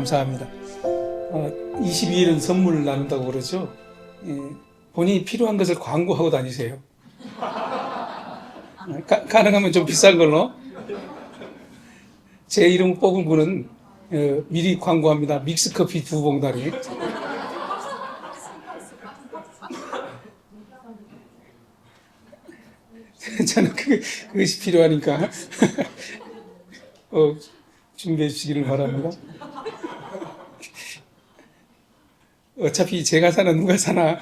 감사합니다. 22일은 선물을 나눈다고 그러죠. 본인이 필요한 것을 광고하고 다니세요. 가능하면 좀 비싼 걸로. 제 이름 뽑은 분은 미리 광고합니다. 믹스커피 2봉다리. 저는 그것이 필요하니까 준비해 주시기를 바랍니다. 어차피 제가 사나 누가 사나.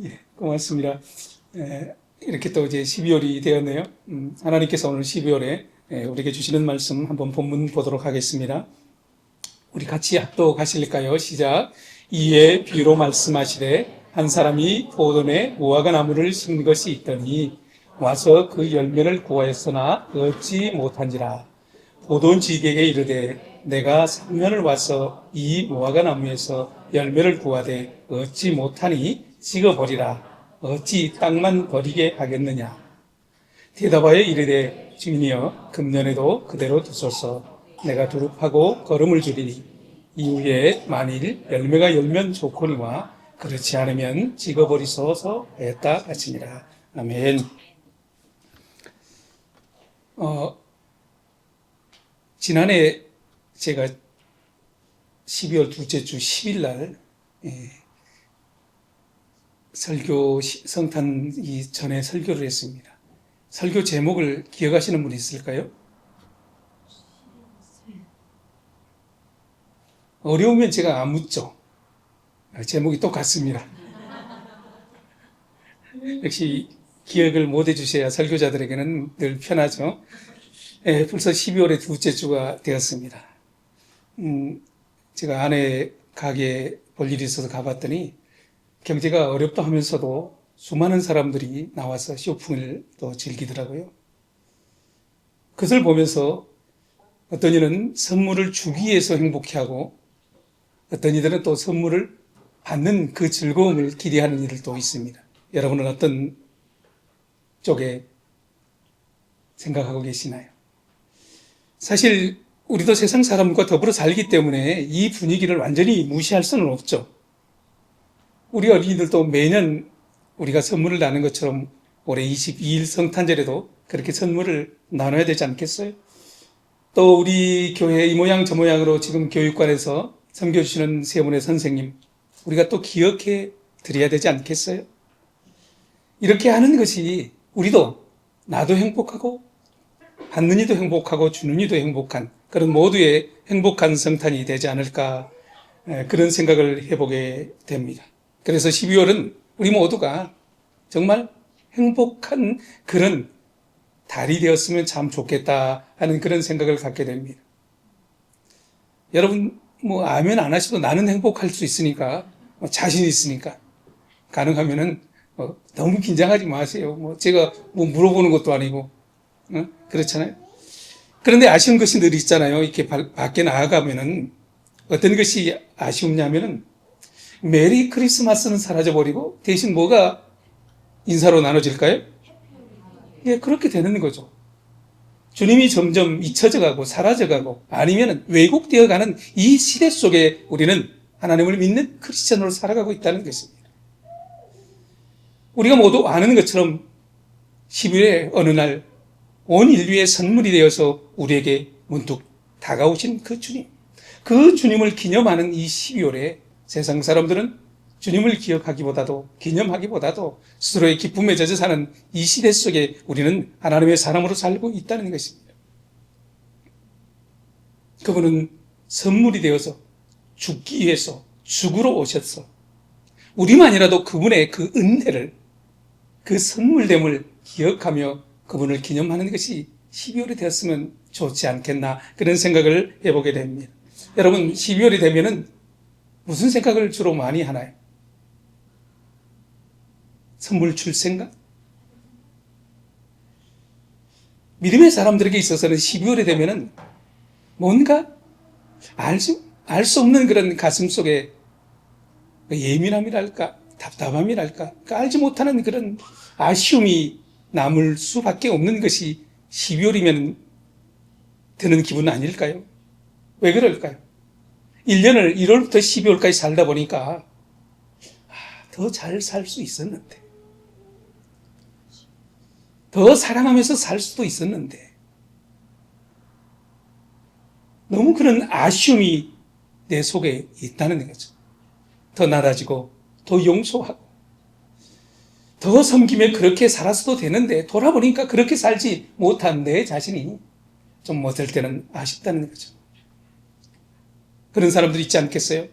예, 고맙습니다. 이렇게 또 이제 12월이 되었네요. 하나님께서 오늘 12월에 우리에게 주시는 말씀 한번 본문 보도록 하겠습니다. 우리 같이 합독하실까요? 시작. 이에 비유로 말씀하시되 한 사람이 포도원에 무화과 나무를 심는 것이 있더니 와서 그 열매를 구하였으나 얻지 못한지라. 포도원 지기에게 이르되 내가 3년을 와서 이 무화과 나무에서 열매를 구하되 얻지 못하니 찍어버리라. 어찌 땅만 버리게 하겠느냐. 대답하여 이르되 주인이여 금년에도 그대로 두소서. 내가 두릅하고 거름을 주리니 이후에 만일 열매가 열면 좋거니와 그렇지 않으면 찍어버리소서 했다 하시니라. 아멘. 지난해 제가 12월 둘째 주 10일 날 설교 성탄 이전에 설교를 했습니다. 설교 제목을 기억하시는 분 있을까요? 어려우면 제가 안 묻죠. 제목이 똑같습니다. 역시 기억을 못 해주셔야 설교자들에게는 늘 편하죠. 벌써 12월의 둘째 주가 되었습니다. 제가 아내 가게 볼 일이 있어서 가봤더니 경제가 어렵다 하면서도 수많은 사람들이 나와서 쇼핑을 또 즐기더라고요. 그것을 보면서 어떤 이는 선물을 주기 위해서 행복해하고 어떤 이들은 또 선물을 받는 그 즐거움을 기대하는 이들도 있습니다. 여러분은 어떤 쪽에 생각하고 계시나요? 사실 우리도 세상 사람과 더불어 살기 때문에 이 분위기를 완전히 무시할 수는 없죠. 우리 어린이들도 매년 우리가 선물을 나눈 것처럼 올해 22일 성탄절에도 그렇게 선물을 나눠야 되지 않겠어요? 또 우리 교회 이 모양 저 모양으로 지금 교육관에서 섬겨주시는 세 분의 선생님, 우리가 또 기억해 드려야 되지 않겠어요? 이렇게 하는 것이 우리도 나도 행복하고 받는 이도 행복하고 주는 이도 행복한 그런 모두의 행복한 성탄이 되지 않을까, 그런 생각을 해보게 됩니다. 그래서 12월은 우리 모두가 정말 행복한 그런 달이 되었으면 참 좋겠다 하는 그런 생각을 갖게 됩니다. 여러분 아멘 안 하셔도 나는 행복할 수 있으니까, 자신 있으니까 가능하면은 너무 긴장하지 마세요. 제가 물어보는 것도 아니고 그렇잖아요. 그런데 아쉬운 것이 늘 있잖아요. 이렇게 밖에 나아가면은 어떤 것이 아쉬움냐면은 메리 크리스마스는 사라져버리고 대신 뭐가 인사로 나눠질까요? 예, 그렇게 되는 거죠. 주님이 점점 잊혀져가고 사라져가고 아니면 왜곡되어가는 이 시대 속에 우리는 하나님을 믿는 크리스천으로 살아가고 있다는 것입니다. 우리가 모두 아는 것처럼 10일의 어느 날 온 인류의 선물이 되어서 우리에게 문득 다가오신 그 주님, 그 주님을 기념하는 이 12월에 세상 사람들은 주님을 기억하기보다도 기념하기보다도 스스로의 기쁨에 젖어 사는 이 시대 속에 우리는 하나님의 사람으로 살고 있다는 것입니다. 그분은 선물이 되어서 죽기 위해서 죽으러 오셨어. 우리만이라도 그분의 그 은혜를, 그 선물됨을 기억하며 그분을 기념하는 것이 12월이 되었으면 좋지 않겠나, 그런 생각을 해보게 됩니다. 여러분 12월이 되면은 무슨 생각을 주로 많이 하나요? 선물 줄 생각? 믿음의 사람들에게 있어서는 12월이 되면은 뭔가 알 수 없는 그런 가슴 속에 예민함이랄까, 답답함이랄까, 알지 못하는 그런 아쉬움이 남을 수밖에 없는 것이 12월이면 드는 기분 아닐까요? 왜 그럴까요? 1년을 1월부터 12월까지 살다 보니까 더 잘 살 수 있었는데, 더 사랑하면서 살 수도 있었는데, 너무 그런 아쉬움이 내 속에 있다는 거죠. 더 낮아지고, 더 용서하고, 더 섬기며 그렇게 살았어도 되는데, 돌아보니까 그렇게 살지 못한 내 자신이 좀 못할 때는 아쉽다는 거죠. 그런 사람들 있지 않겠어요?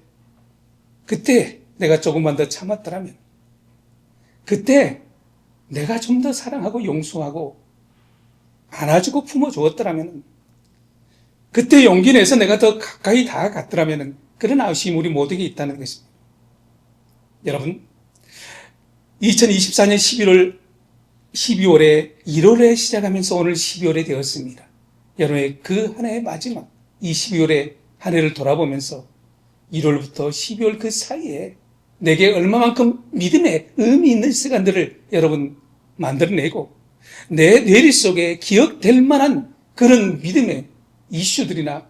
그때 내가 조금만 더 참았더라면, 그때 내가 좀 더 사랑하고 용서하고 안아주고 품어주었더라면, 그때 용기 내서 내가 더 가까이 다가갔더라면, 그런 아쉬움이 우리 모두에게 있다는 것입니다. 여러분, 2024년 12월에 1월에 시작하면서 오늘 12월에 되었습니다. 여러분의 그 한 해의 마지막, 이 12월에 한 해를 돌아보면서 1월부터 12월 그 사이에 내게 얼마만큼 믿음의 의미 있는 시간들을 여러분 만들어내고 내 뇌리 속에 기억될 만한 그런 믿음의 이슈들이나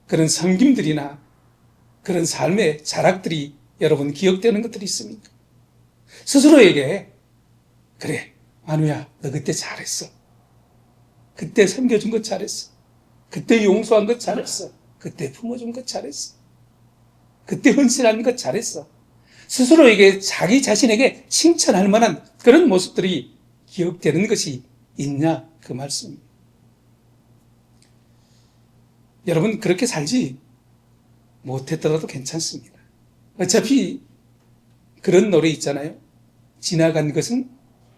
그런 섬김들이나 그런 삶의 자락들이 여러분 기억되는 것들이 있습니까? 스스로에게 그래, 만우야, 너 그때 잘했어. 그때 섬겨준 것 잘했어. 그때 용서한 것 잘했어. 그때 품어준 것 잘했어. 그때 헌신한 것 잘했어. 스스로에게 자기 자신에게 칭찬할 만한 그런 모습들이 기억되는 것이 있냐 그 말씀입니다. 여러분 그렇게 살지 못했더라도 괜찮습니다. 어차피 그런 노래 있잖아요. 지나간 것은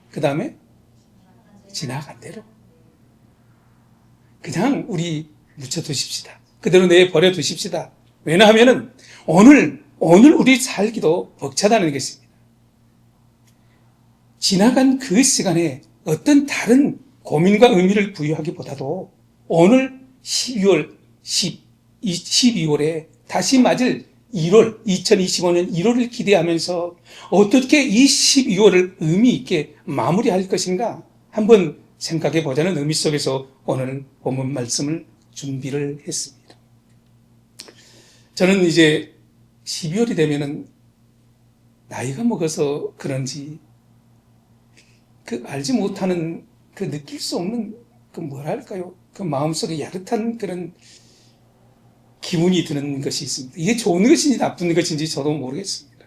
그 다음에 지나간 대로 그냥 우리 묻혀두십시다. 그대로 내버려 두십시다. 왜냐하면 오늘 우리 살기도 벅차다는 것입니다. 지나간 그 시간에 어떤 다른 고민과 의미를 부여하기보다도 오늘 12월에 다시 맞을 2025년 1월을 기대하면서 어떻게 이 12월을 의미 있게 마무리할 것인가 한번 생각해 보자는 의미 속에서 오늘 본문 말씀을 준비를 했습니다. 저는 이제 12월이 되면은 나이가 먹어서 그런지 그 알지 못하는 그 느낄 수 없는 그 뭐랄까요? 그 마음속에 야릇한 그런 기운이 드는 것이 있습니다. 이게 좋은 것인지 나쁜 것인지 저도 모르겠습니다.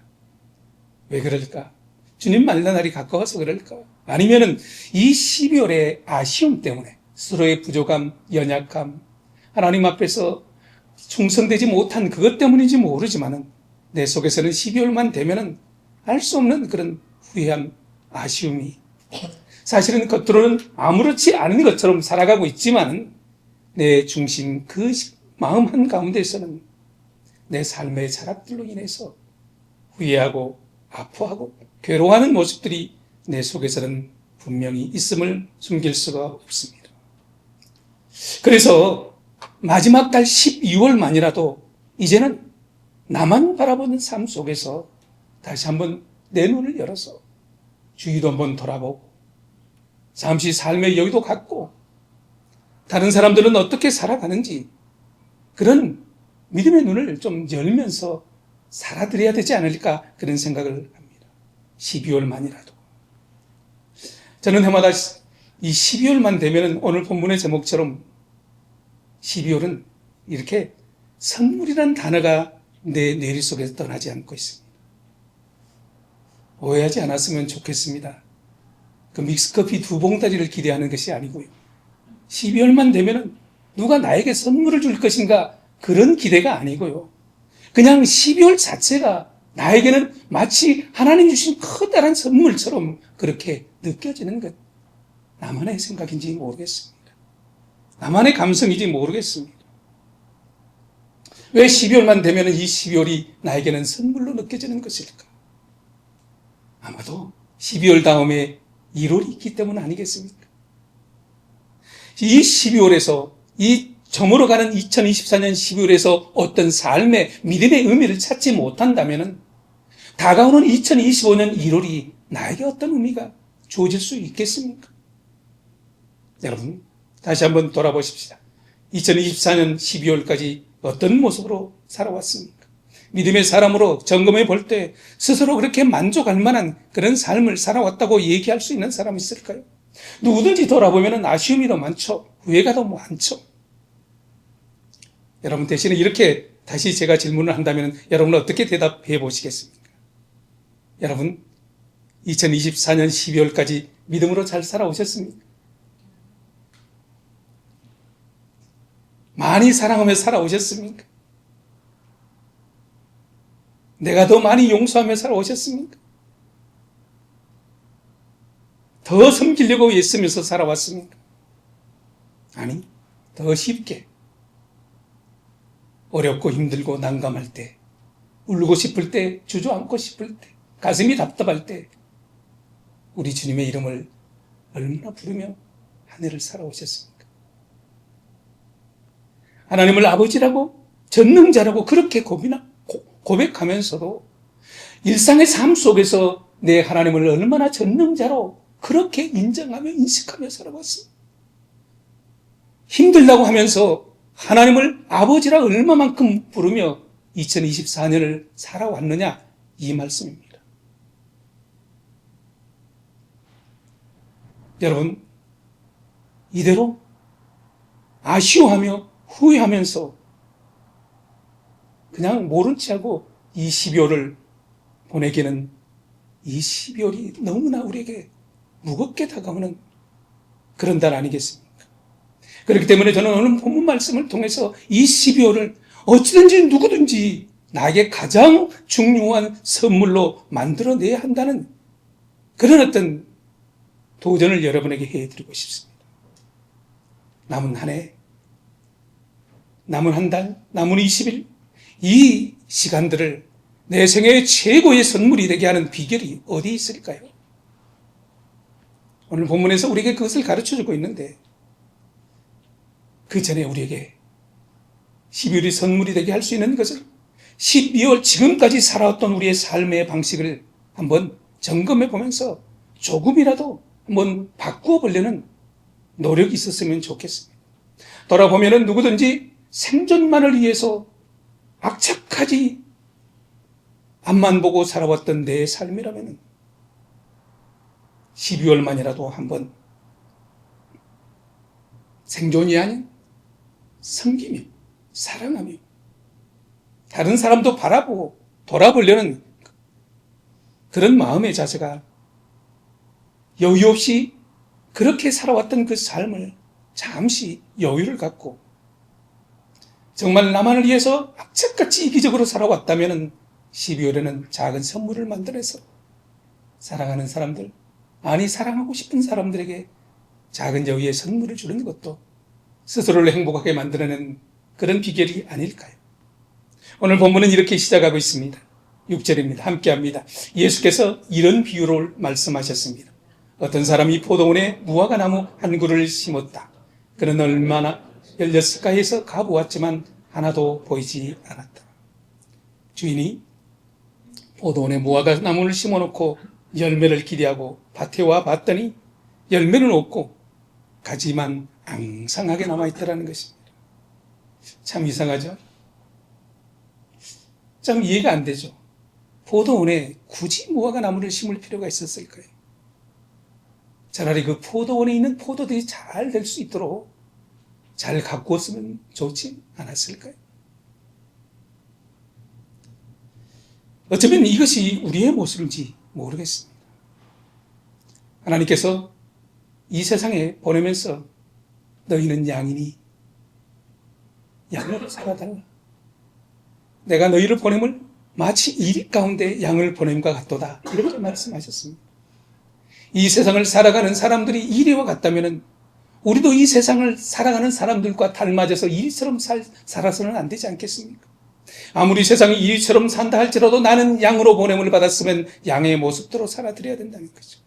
왜 그럴까? 주님 만날 날이 가까워서 그럴까? 아니면은 이 12월의 아쉬움 때문에 스스로의 부족함, 연약함, 하나님 앞에서 충성되지 못한 그것 때문인지 모르지만은 내 속에서는 12월만 되면은 알 수 없는 그런 후회함, 아쉬움이 사실은 겉으로는 아무렇지 않은 것처럼 살아가고 있지만은 내 중심 그 마음 한가운데서는 내 삶의 자락들로 인해서 후회하고 아파하고 괴로워하는 모습들이 내 속에서는 분명히 있음을 숨길 수가 없습니다. 그래서 마지막 달 12월만이라도 이제는 나만 바라보는 삶 속에서 다시 한번 내 눈을 열어서 주위도 한번 돌아보고 잠시 삶의 여유도 갖고 다른 사람들은 어떻게 살아가는지 그런 믿음의 눈을 좀 열면서 살아드려야 되지 않을까 그런 생각을 합니다. 12월만이라도. 저는 해마다 이 12월만 되면 오늘 본문의 제목처럼 12월은 이렇게 선물이라는 단어가 내 뇌리 속에서 떠나지 않고 있습니다. 오해하지 않았으면 좋겠습니다. 그 믹스커피 2봉다리를 기대하는 것이 아니고요. 12월만 되면 누가 나에게 선물을 줄 것인가 그런 기대가 아니고요. 그냥 12월 자체가 나에게는 마치 하나님 주신 커다란 선물처럼 그렇게 느껴지는 것. 나만의 생각인지 모르겠습니다. 나만의 감성인지 모르겠습니다. 왜 12월만 되면 이 12월이 나에게는 선물로 느껴지는 것일까? 아마도 12월 다음에 1월이 있기 때문 아니겠습니까? 이 12월에서 이 저물어가는 2024년 12월에서 어떤 삶의 믿음의 의미를 찾지 못한다면 다가오는 2025년 1월이 나에게 어떤 의미가 주어질 수 있겠습니까? 여러분 다시 한번 돌아보십시다. 2024년 12월까지 어떤 모습으로 살아왔습니까? 믿음의 사람으로 점검해 볼 때 스스로 그렇게 만족할 만한 그런 삶을 살아왔다고 얘기할 수 있는 사람이 있을까요? 누구든지 돌아보면 아쉬움이 더 많죠. 후회가 더 많죠. 여러분 대신에 이렇게 다시 제가 질문을 한다면 여러분은 어떻게 대답해 보시겠습니까? 여러분 2024년 12월까지 믿음으로 잘 살아오셨습니까? 많이 사랑하며 살아오셨습니까? 내가 더 많이 용서하며 살아오셨습니까? 더 섬기려고 애쓰면서 살아왔습니까? 아니, 더 쉽게 어렵고 힘들고 난감할 때, 울고 싶을 때, 주저앉고 싶을 때, 가슴이 답답할 때 우리 주님의 이름을 얼마나 부르며 한 해를 살아오셨습니까? 하나님을 아버지라고 전능자라고 그렇게 고백하면서도 일상의 삶 속에서 내 하나님을 얼마나 전능자로 그렇게 인정하며 인식하며 살아왔습니다. 힘들다고 하면서 하나님을 아버지라 얼마만큼 부르며 2024년을 살아왔느냐 이 말씀입니다. 여러분 이대로 아쉬워하며 후회하면서 그냥 모른 체 하고 이 12월을 보내기는 이 12월이 너무나 우리에게 무겁게 다가오는 그런 달 아니겠습니까? 그렇기 때문에 저는 오늘 본문 말씀을 통해서 이 12월을 어찌든지 누구든지 나에게 가장 중요한 선물로 만들어내야 한다는 그런 어떤 도전을 여러분에게 해드리고 싶습니다. 남은 한 해, 남은 한 달, 남은 20일 이 시간들을 내 생애의 최고의 선물이 되게 하는 비결이 어디 있을까요? 오늘 본문에서 우리에게 그것을 가르쳐주고 있는데 그 전에 우리에게 12월이 선물이 되게 할 수 있는 것을 12월 지금까지 살아왔던 우리의 삶의 방식을 한번 점검해 보면서 조금이라도 한번 바꾸어 보려는 노력이 있었으면 좋겠습니다. 돌아보면 누구든지 생존만을 위해서 악착하지 앞만 보고 살아왔던 내 삶이라면 12월만이라도 한번 생존이 아닌 섬기며 사랑하며 다른 사람도 바라보고 돌아보려는 그런 마음의 자세가 여유 없이 그렇게 살아왔던 그 삶을 잠시 여유를 갖고 정말 나만을 위해서 악착같이 이기적으로 살아왔다면 12월에는 작은 선물을 만들어서 사랑하는 사람들, 아니 사랑하고 싶은 사람들에게 작은 여유의 선물을 주는 것도 스스로를 행복하게 만들어내는 그런 비결이 아닐까요? 오늘 본문은 이렇게 시작하고 있습니다. 6절입니다. 함께합니다. 예수께서 이런 비유를 말씀하셨습니다. 어떤 사람이 포도원에 무화과나무 한 그루를 심었다. 그는 얼마나 열렸을까 해서 가보았지만 하나도 보이지 않았다. 주인이 포도원에 무화과나무를 심어놓고 열매를 기대하고 밭에 와 봤더니 열매는 없고 가지만 앙상하게 남아있더라는 것입니다. 참 이상하죠? 참 이해가 안 되죠? 포도원에 굳이 무화과나무를 심을 필요가 있었을까요? 차라리 그 포도원에 있는 포도들이 잘 될 수 있도록 잘 가꾸었으면 좋지 않았을까요? 어쩌면 이것이 우리의 모습인지 모르겠습니다. 하나님께서 이 세상에 보내면서 너희는 양이니 양으로 살아달라. 내가 너희를 보냄을 마치 이리 가운데 양을 보냄과 같도다. 이렇게 말씀하셨습니다. 이 세상을 살아가는 사람들이 이리와 같다면 우리도 이 세상을 살아가는 사람들과 닮아져서 이리처럼 살아서는 안 되지 않겠습니까? 아무리 세상이 이리처럼 산다 할지라도 나는 양으로 보냄을 받았으면 양의 모습대로 살아드려야 된다는 거죠.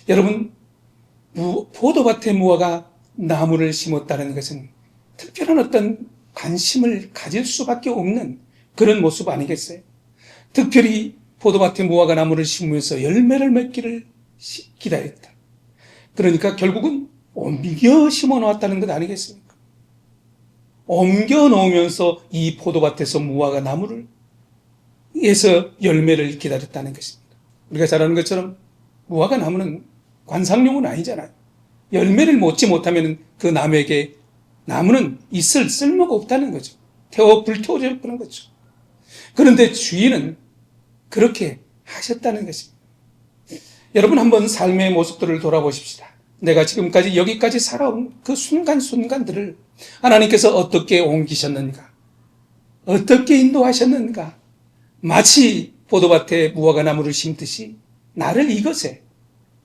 여러분, 포도밭에 무화과 나무를 심었다는 것은 특별한 어떤 관심을 가질 수밖에 없는 그런 모습 아니겠어요? 특별히 포도밭에 무화과 나무를 심으면서 열매를 맺기를 기다렸다. 그러니까 결국은 옮겨 심어 놓았다는 것 아니겠습니까? 옮겨 놓으면서 이 포도밭에서 무화과 나무를 에서 열매를 기다렸다는 것입니다. 우리가 잘 아는 것처럼 무화과 나무는 관상용은 아니잖아요. 열매를 맺지 못하면 그 나무에게 나무는 있을 쓸모가 없다는 거죠. 불태워져 버리는 거죠. 그런데 주인은 그렇게 하셨다는 것입니다. 여러분 한번 삶의 모습들을 돌아보십시다. 내가 지금까지 여기까지 살아온 그 순간순간들을 하나님께서 어떻게 옮기셨는가? 어떻게 인도하셨는가? 마치 포도밭에 무화과 나무를 심듯이 나를 이것에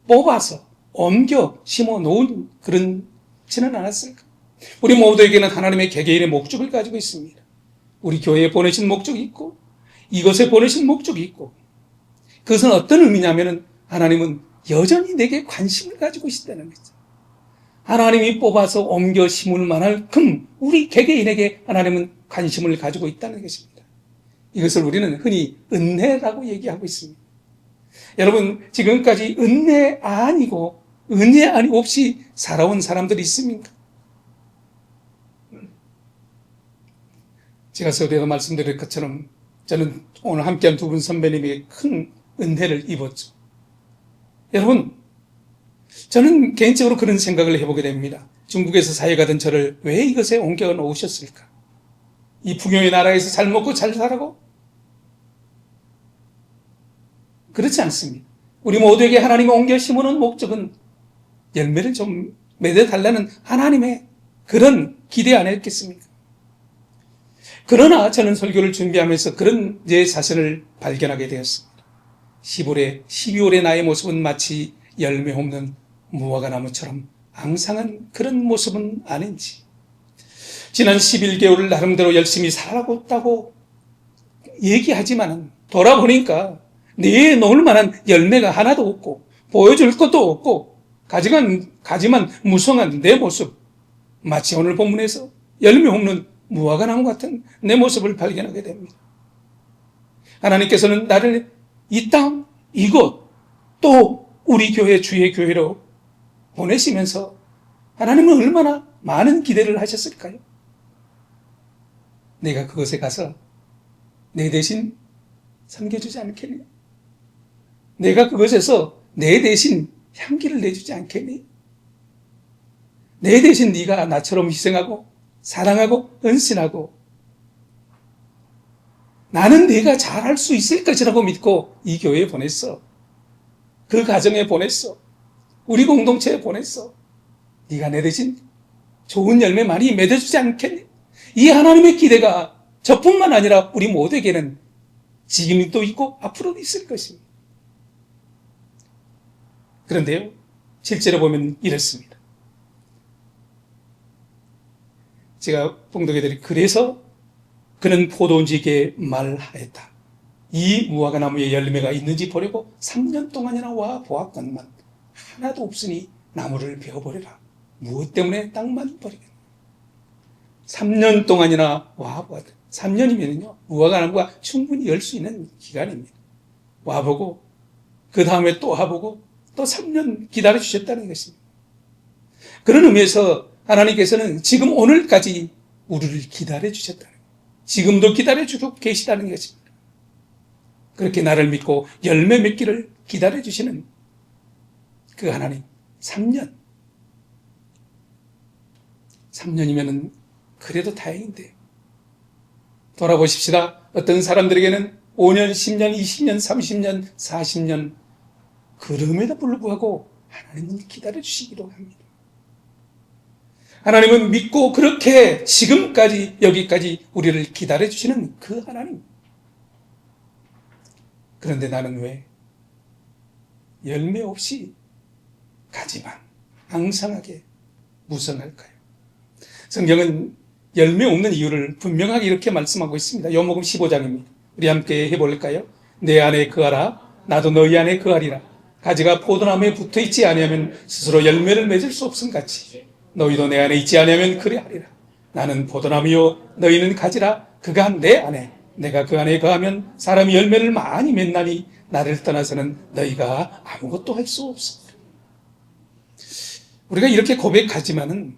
뽑아서 옮겨 심어 놓은 그렇지는 않았을까? 우리 모두에게는 하나님의 개개인의 목적을 가지고 있습니다. 우리 교회에 보내신 목적이 있고 이것에 보내신 목적이 있고 그것은 어떤 의미냐면은 하나님은 여전히 내게 관심을 가지고 있다는 거죠. 하나님이 뽑아서 옮겨 심을 만큼 우리 개개인에게 하나님은 관심을 가지고 있다는 것입니다. 이것을 우리는 흔히 은혜라고 얘기하고 있습니다. 여러분 지금까지 은혜 아니고 은혜 아니 없이 살아온 사람들이 있습니까? 제가 서두에도 말씀드릴 것처럼 저는 오늘 함께한 두 분 선배님에게 큰 은혜를 입었죠. 여러분 저는 개인적으로 그런 생각을 해보게 됩니다. 중국에서 사역하던 저를 왜 이것에 옮겨 놓으셨을까? 이 부경의 나라에서 잘 먹고 잘 살아고? 그렇지 않습니다. 우리 모두에게 하나님이 옮겨 심어놓은 목적은 열매를 좀 맺어달라는 하나님의 그런 기대 아니었겠습니까? 그러나 저는 설교를 준비하면서 그런 제 자신을 발견하게 되었습니다. 12월의 나의 모습은 마치 열매 없는 무화과 나무처럼 앙상한 그런 모습은 아닌지, 지난 11개월을 나름대로 열심히 살아왔다고 얘기하지만 돌아보니까 내놓을 만한 열매가 하나도 없고 보여줄 것도 없고 가지만 무성한 내 모습, 마치 오늘 본문에서 열매 없는 무화과 나무 같은 내 모습을 발견하게 됩니다. 하나님께서는 나를 이 땅, 이곳, 또 우리 교회 주의 교회로 보내시면서 하나님은 얼마나 많은 기대를 하셨을까요? 내가 그곳에 가서 내 대신 섬겨주지 않겠니? 내가 그곳에서 내 대신 향기를 내주지 않겠니? 내 대신 네가 나처럼 희생하고 사랑하고 헌신하고 나는 네가 잘할 수 있을 것이라고 믿고 이 교회에 보냈어. 그 가정에 보냈어. 우리 공동체에 보냈어. 네가 내 대신 좋은 열매 많이 맺어주지 않겠니? 이 하나님의 기대가 저뿐만 아니라 우리 모두에게는 지금도 있고 앞으로도 있을 것입니다. 그런데요, 실제로 보면 이렇습니다. 제가 봉독해드린 그래서 그는 포도원지에게 말하였다. 이 무화과 나무에 열매가 있는지 보려고 3년 동안이나 와 보았건만 하나도 없으니 나무를 베어버리라. 무엇 때문에 땅만 버리겠나? 3년 동안이나 와 보았다. 3년이면요 무화과 나무가 충분히 열 수 있는 기간입니다. 와보고 그 다음에 또 와보고 또 3년 기다려주셨다는 것입니다. 그런 의미에서 하나님께서는 지금 오늘까지 우리를 기다려주셨다는 거예요. 지금도 기다려주고 계시다는 것입니다. 그렇게 나를 믿고 열매 맺기를 기다려주시는 그 하나님, 3년이면 그래도 다행인데, 돌아보십시다. 어떤 사람들에게는 5년, 10년, 20년, 30년, 40년, 그럼에도 불구하고 하나님은 기다려주시기도 합니다. 하나님은 믿고 그렇게 지금까지 여기까지 우리를 기다려주시는 그 하나님. 그런데 나는 왜 열매 없이 가지만 앙상하게 무성할까요? 성경은 열매 없는 이유를 분명하게 이렇게 말씀하고 있습니다. 요한복음 15장입니다. 우리 함께 해볼까요? 내 안에 거하라, 나도 너희 안에 거하리라. 가지가 포도나무에 붙어있지 아니하면 스스로 열매를 맺을 수 없음 같이 너희도 내 안에 있지 아니하면 그리하리라. 나는 포도나무요 너희는 가지라. 그가 내 안에 내가 그 안에 거하면 사람이 열매를 많이 맺나니 나를 떠나서는 너희가 아무것도 할 수 없습니다. 우리가 이렇게 고백하지만은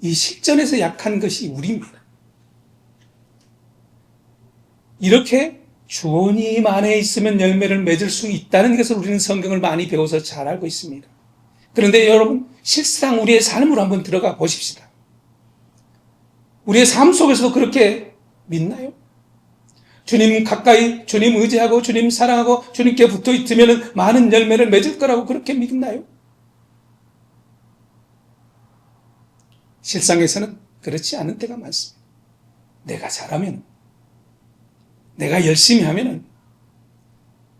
이 실전에서 약한 것이 우리입니다. 이렇게 주님 안에 있으면 열매를 맺을 수 있다는 것을 우리는 성경을 많이 배워서 잘 알고 있습니다. 그런데 여러분, 실상 우리의 삶으로 한번 들어가 보십시다. 우리의 삶 속에서도 그렇게 믿나요? 주님 가까이, 주님 의지하고, 주님 사랑하고, 주님께 붙어 있으면 많은 열매를 맺을 거라고 그렇게 믿나요? 실상에서는 그렇지 않은 때가 많습니다. 내가 잘하면, 내가 열심히 하면,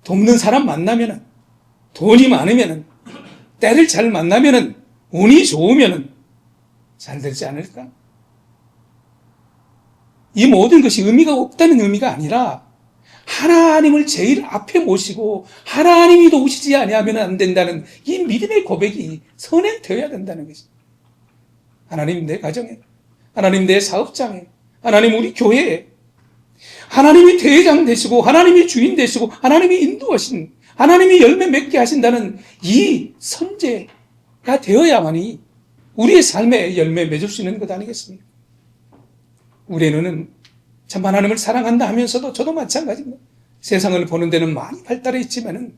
돕는 사람 만나면, 돈이 많으면, 때를 잘 만나면, 운이 좋으면 잘 되지 않을까? 이 모든 것이 의미가 없다는 의미가 아니라 하나님을 제일 앞에 모시고 하나님이 도우시지 아니하면 안 된다는 이 믿음의 고백이 선행되어야 된다는 것입니다. 하나님 내 가정에, 하나님 내 사업장에, 하나님 우리 교회에, 하나님이 대장 되시고 하나님이 주인 되시고 하나님이 인도하신, 하나님이 열매 맺게 하신다는 이 선제가 되어야만이 우리의 삶에 열매 맺을 수 있는 것 아니겠습니까? 우리의 눈은 참 하나님을 사랑한다 하면서도 저도 마찬가지입니다. 세상을 보는 데는 많이 발달해 있지만은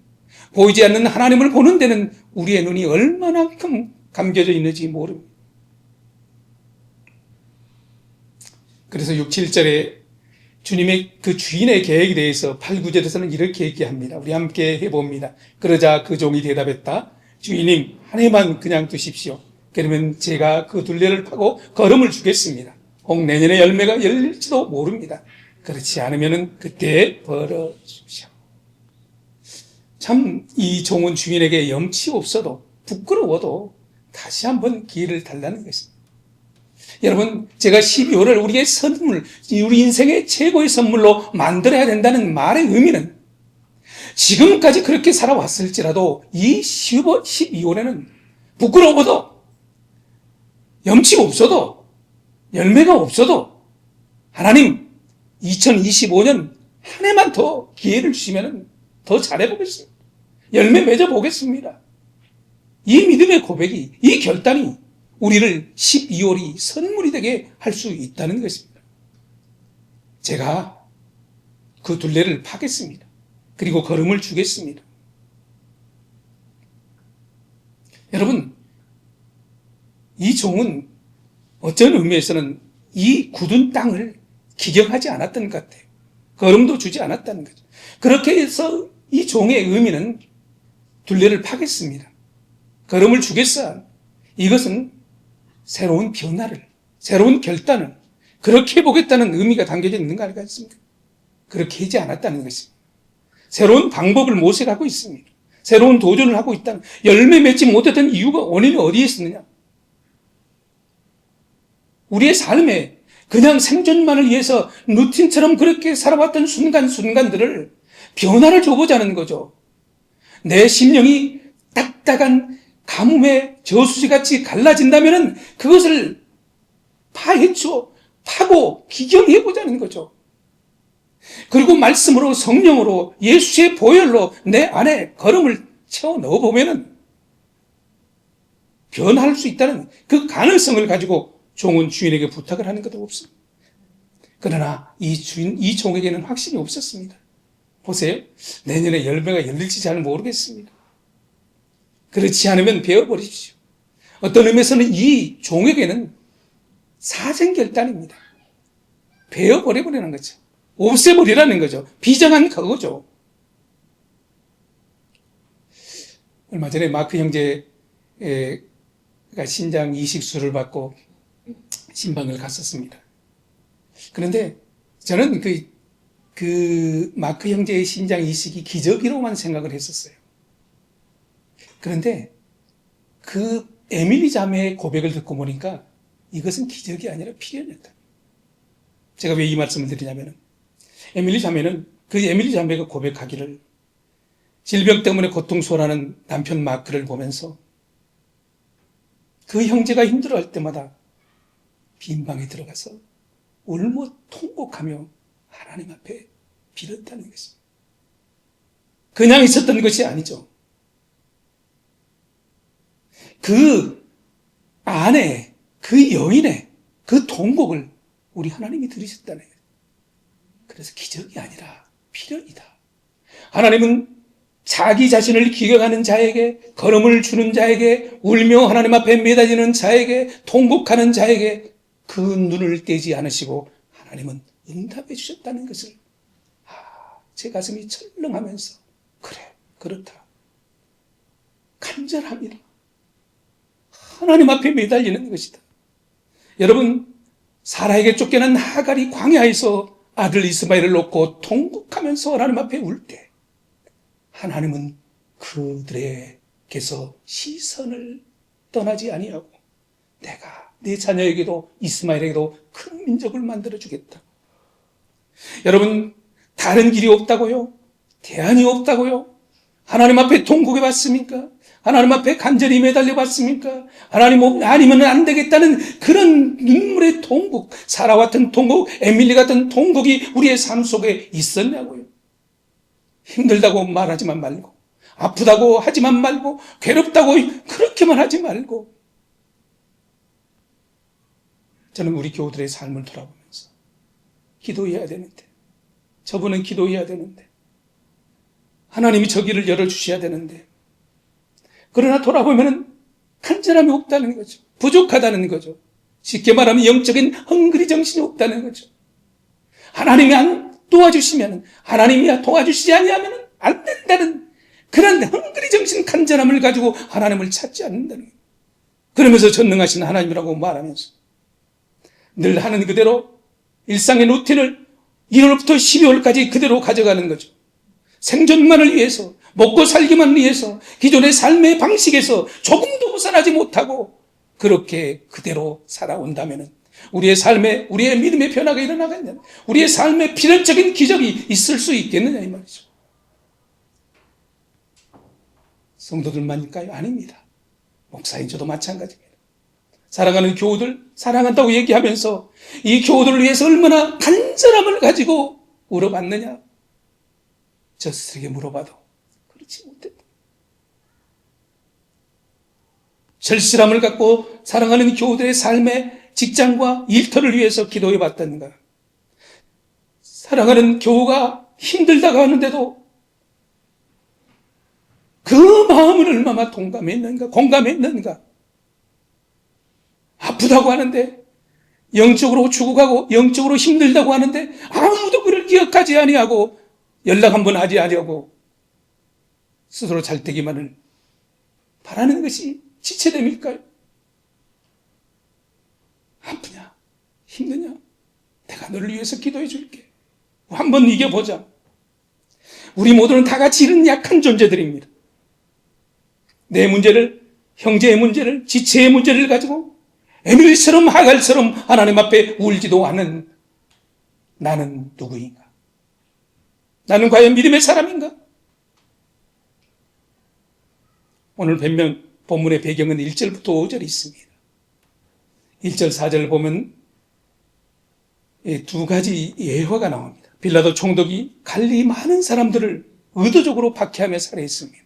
보이지 않는 하나님을 보는 데는 우리의 눈이 얼마나큼 감겨져 있는지 모릅니다. 그래서 6, 7절에 주님의 그 주인의 계획에 대해서 8, 9절에서는 이렇게 얘기합니다. 우리 함께 해봅니다. 그러자 그 종이 대답했다. 주인님, 한 해만 그냥 두십시오. 그러면 제가 그 둘레를 파고 걸음을 주겠습니다. 혹 내년에 열매가 열릴지도 모릅니다. 그렇지 않으면 그때 벌어주시오. 참 이 종은 주인에게 염치 없어도 부끄러워도 다시 한번 기회를 달라는 것입니다. 여러분, 제가 12월을 우리의 선물, 우리 인생의 최고의 선물로 만들어야 된다는 말의 의미는 지금까지 그렇게 살아왔을지라도 이 12월에는 부끄러워도 염치가 없어도 열매가 없어도 하나님 2025년 한 해만 더 기회를 주시면 더 잘해보겠습니다. 열매 맺어보겠습니다. 이 믿음의 고백이, 이 결단이 우리를 12월이 선물이 되게 할 수 있다는 것입니다. 제가 그 둘레를 파겠습니다. 그리고 걸음을 주겠습니다. 여러분, 이 종은 어떤 의미에서는 이 굳은 땅을 기경하지 않았던 것 같아요. 걸음도 주지 않았다는 거죠. 그렇게 해서 이 종의 의미는 둘레를 파겠습니다. 걸음을 주겠어. 이것은 새로운 변화를, 새로운 결단을 그렇게 해보겠다는 의미가 담겨져 있는 거 아니겠습니까? 그렇게 하지 않았다는 것입니다. 새로운 방법을 모색하고 있습니다. 새로운 도전을 하고 있다는, 열매 맺지 못했던 이유가, 원인이 어디에 있었느냐? 우리의 삶에 그냥 생존만을 위해서 루틴처럼 그렇게 살아왔던 순간순간들을 변화를 줘보자는 거죠. 내 심령이 딱딱한 가뭄의 저수지같이 갈라진다면 그것을 파고 기경해보자는 거죠. 그리고 말씀으로, 성령으로, 예수의 보혈로 내 안에 걸음을 채워 넣어보면 변할 수 있다는 그 가능성을 가지고 종은 주인에게 부탁을 하는 것도 없습니다. 그러나 이 종에게는 확신이 없었습니다. 보세요. 내년에 열매가 열릴지 잘 모르겠습니다. 그렇지 않으면 베어버리십시오. 어떤 의미에서는 이 종에게는 사생결단입니다. 베어버려버리는 거죠. 없애버리라는 거죠. 비정한 그거죠. 얼마 전에 마크 형제가 신장 이식술을 받고 신방을 갔었습니다. 그런데 저는 그 마크 형제의 신장 이식이 기적이로만 생각을 했었어요. 그런데 그 에밀리 자매의 고백을 듣고 보니까 이것은 기적이 아니라 필연이었다. 제가 왜 이 말씀을 드리냐면, 에밀리 자매가 고백하기를 질병 때문에 고통스러워하는 남편 마크를 보면서 그 형제가 힘들어할 때마다 빈 방에 들어가서 울며 통곡하며 하나님 앞에 빌었다는 것입니다. 그냥 있었던 것이 아니죠. 그 안에 그 여인의 그 통곡을 우리 하나님이 들으셨다는 거예요. 그래서 기적이 아니라 필연이다. 하나님은 자기 자신을 기경하는 자에게, 걸음을 주는 자에게, 울며 하나님 앞에 매달리는 자에게, 통곡하는 자에게 그 눈을 떼지 않으시고 하나님은 응답해 주셨다는 것을 제 가슴이 철렁하면서 그래, 그렇다. 간절합니다. 하나님 앞에 매달리는 것이다. 여러분, 사라에게 쫓겨난 하갈이 광야에서 아들 이스마엘을 놓고 통곡하면서 하나님 앞에 울 때 하나님은 그들에게서 시선을 떠나지 아니하고 내가 내 자녀에게도 이스마엘에게도 큰 민족을 만들어주겠다. 여러분, 다른 길이 없다고요? 대안이 없다고요? 하나님 앞에 통곡해 봤습니까? 하나님 앞에 간절히 매달려 봤습니까? 하나님 아니면 안 되겠다는 그런 눈물의 통곡, 사라 같은 통곡, 에밀리 같은 통곡이 우리의 삶 속에 있었냐고요? 힘들다고 말하지만 말고, 아프다고 하지만 말고, 괴롭다고 그렇게만 하지 말고, 저는 우리 교우들의 삶을 돌아보면서 기도해야 되는데, 저분은 기도해야 되는데, 하나님이 저 길을 열어주셔야 되는데, 그러나 돌아보면 간절함이 없다는 거죠. 부족하다는 거죠. 쉽게 말하면 영적인 헝그리 정신이 없다는 거죠. 하나님이 안 도와주시면, 하나님이 도와주시지 아니하면 안 된다는 그런 헝그리 정신, 간절함을 가지고 하나님을 찾지 않는다는 거예요. 그러면서 전능하신 하나님이라고 말하면서 늘 하는 그대로 일상의 루틴을 1월부터 12월까지 그대로 가져가는 거죠. 생존만을 위해서, 먹고 살기만 위해서 기존의 삶의 방식에서 조금도 벗어나지 못하고 그렇게 그대로 살아온다면 우리의 삶에, 우리의 믿음의 변화가 일어나겠냐, 우리의 삶에 필연적인 기적이 있을 수 있겠느냐 이 말이죠. 성도들만일까요? 아닙니다. 목사인 저도 마찬가지입니다. 사랑하는 교우들, 사랑한다고 얘기하면서 이 교우들을 위해서 얼마나 간절함을 가지고 울어봤느냐? 저 스스로에게 물어봐도 그렇지 못했다. 절실함을 갖고 사랑하는 교우들의 삶의 직장과 일터를 위해서 기도해 봤다는가? 사랑하는 교우가 힘들다고 하는데도 그 마음을 얼마나 동감했는가, 공감했는가? 아프다고 하는데, 영적으로 죽어가고 영적으로 힘들다고 하는데 아무도 그를 기억하지 아니하고 연락 한번 하지 아니하고 스스로 잘 되기만을 바라는 것이 지체됨일까요? 아프냐? 힘드냐? 내가 너를 위해서 기도해 줄게. 한번 이겨보자. 우리 모두는 다 같이 이런 약한 존재들입니다. 내 문제를, 형제의 문제를, 지체의 문제를 가지고 에밀리처럼 하갈처럼 하나님 앞에 울지도 않은 나는 누구인가? 나는 과연 믿음의 사람인가? 오늘 본문의 배경은 1절부터 5절이 있습니다. 1절, 4절을 보면 두 가지 예화가 나옵니다. 빌라도 총독이 갈리 많은 사람들을 의도적으로 박해하며 살해했습니다.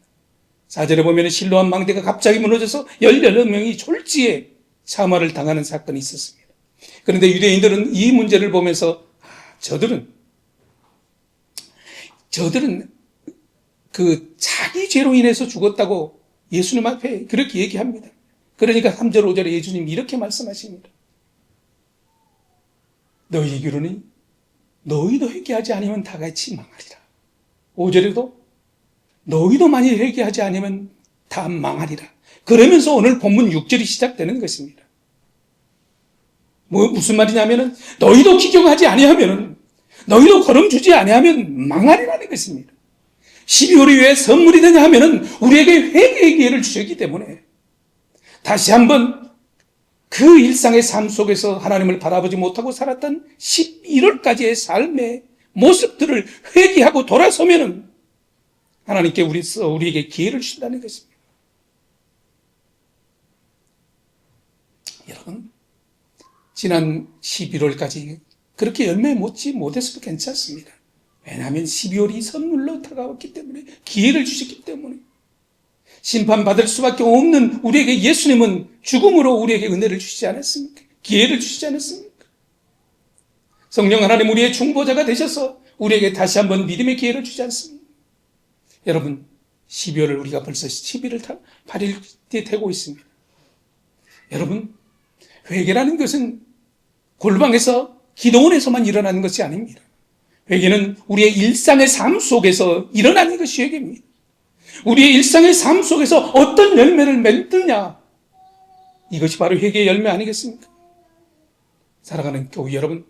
4절에 보면 실로암 망대가 갑자기 무너져서 16명이 졸지에 사마를 당하는 사건이 있었습니다. 그런데 유대인들은 이 문제를 보면서 저들은 그 자기 죄로 인해서 죽었다고 예수님 앞에 그렇게 얘기합니다. 그러니까 3절, 5절에 예수님이 이렇게 말씀하십니다. 너희 기로니 너희도 회개하지 않으면 다 같이 망하리라. 5절에도 너희도 만일 회개하지 않으면 다 망하리라. 그러면서 오늘 본문 6절이 시작되는 것입니다. 무슨 말이냐면은 너희도 기경하지 아니하면은, 너희도 걸음주지 아니하면 망하리라는 것입니다. 12월이 왜 선물이 되냐 하면은 우리에게 회개의 기회를 주셨기 때문에 다시 한번 그 일상의 삶 속에서 하나님을 바라보지 못하고 살았던 11월까지의 삶의 모습들을 회개하고 돌아서면은 하나님께 우리에게 기회를 주신다는 것입니다. 여러분, 지난 11월까지 그렇게 열매 맺지 못했어도 괜찮습니다. 왜냐하면 12월이 선물로 다가왔기 때문에, 기회를 주셨기 때문에 심판받을 수밖에 없는 우리에게 예수님은 죽음으로 우리에게 은혜를 주시지 않았습니까? 기회를 주시지 않았습니까? 성령 하나님 우리의 중보자가 되셔서 우리에게 다시 한번 믿음의 기회를 주지 않습니까? 여러분, 12월을 우리가 벌써 8일째 되고 있습니다. 여러분, 회개라는 것은 골방에서 기도원에서만 일어나는 것이 아닙니다. 회개는 우리의 일상의 삶 속에서 일어나는 것이 회개입니다. 우리의 일상의 삶 속에서 어떤 열매를 맺느냐, 이것이 바로 회개의 열매 아니겠습니까? 사랑하는 교회 여러분,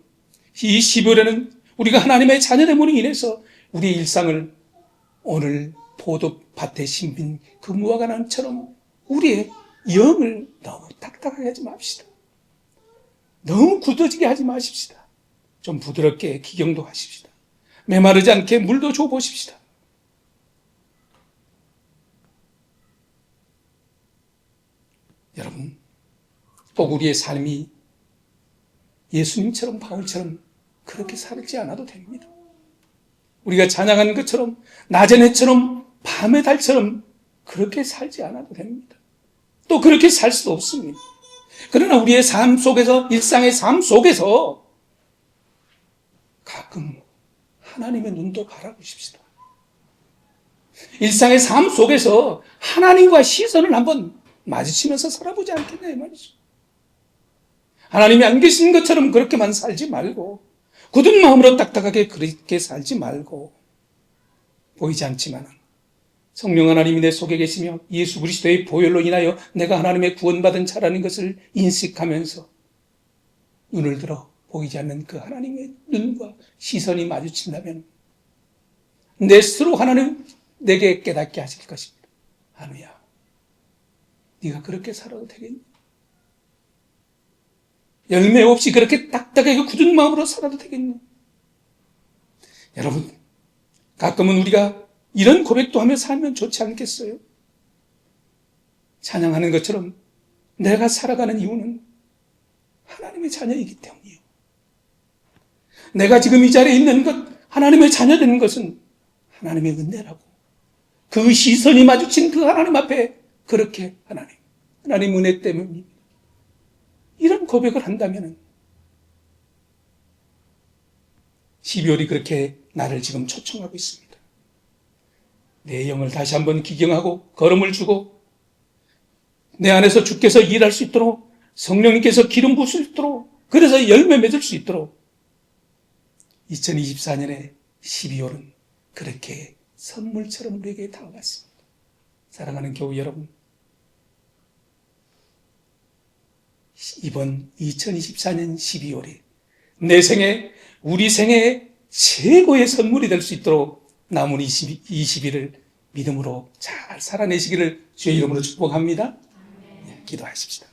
이 12월에는 우리가 하나님의 자녀됨으로 인해서 우리의 일상을 오늘 포도밭에 심긴 그 무화과나무처럼 우리의 영을 너무 딱딱하게 하지 맙시다. 너무 굳어지게 하지 마십시다. 좀 부드럽게 기경도 하십시다. 메마르지 않게 물도 줘보십시다. 여러분, 꼭 우리의 삶이 예수님처럼 바울처럼 그렇게 살지 않아도 됩니다. 우리가 찬양하는 것처럼 낮의 해처럼 밤의 달처럼 그렇게 살지 않아도 됩니다. 또 그렇게 살 수도 없습니다. 그러나 우리의 삶 속에서, 일상의 삶 속에서 가끔 하나님의 눈도 바라보십시다. 일상의 삶 속에서 하나님과 시선을 한번 마주치면서 살아보지 않겠냐 이 말이죠. 하나님이 안 계신 것처럼 그렇게만 살지 말고, 굳은 마음으로 딱딱하게 그렇게 살지 말고, 보이지 않지만 성령 하나님이 내 속에 계시며 예수 그리스도의 보혈로 인하여 내가 하나님의 구원받은 자라는 것을 인식하면서 눈을 들어 보이지 않는 그 하나님의 눈과 시선이 마주친다면 내 스스로 하나님 내게 깨닫게 하실 것입니다. 한우야, 네가 그렇게 살아도 되겠니? 열매 없이 그렇게 딱딱하게 굳은 마음으로 살아도 되겠니? 여러분, 가끔은 우리가 이런 고백도 하며 살면 좋지 않겠어요? 찬양하는 것처럼 내가 살아가는 이유는 하나님의 자녀이기 때문이에요. 내가 지금 이 자리에 있는 것, 하나님의 자녀 되는 것은 하나님의 은혜라고. 그 시선이 마주친 그 하나님 앞에 그렇게 하나님 은혜 때문입니다. 이런 고백을 한다면 12월이 그렇게 나를 지금 초청하고 있습니다. 내 영을 다시 한번 기경하고 걸음을 주고 내 안에서 주께서 일할 수 있도록, 성령님께서 기름 부을 수 있도록, 그래서 열매 맺을 수 있도록 2024년의 12월은 그렇게 선물처럼 우리에게 다가왔습니다. 사랑하는 교우 여러분, 이번 2024년 12월에 내 생에, 우리 생애의 최고의 선물이 될 수 있도록 남은 20일을 믿음으로 잘 살아내시기를 주의 이름으로 축복합니다. 네, 기도하십시다.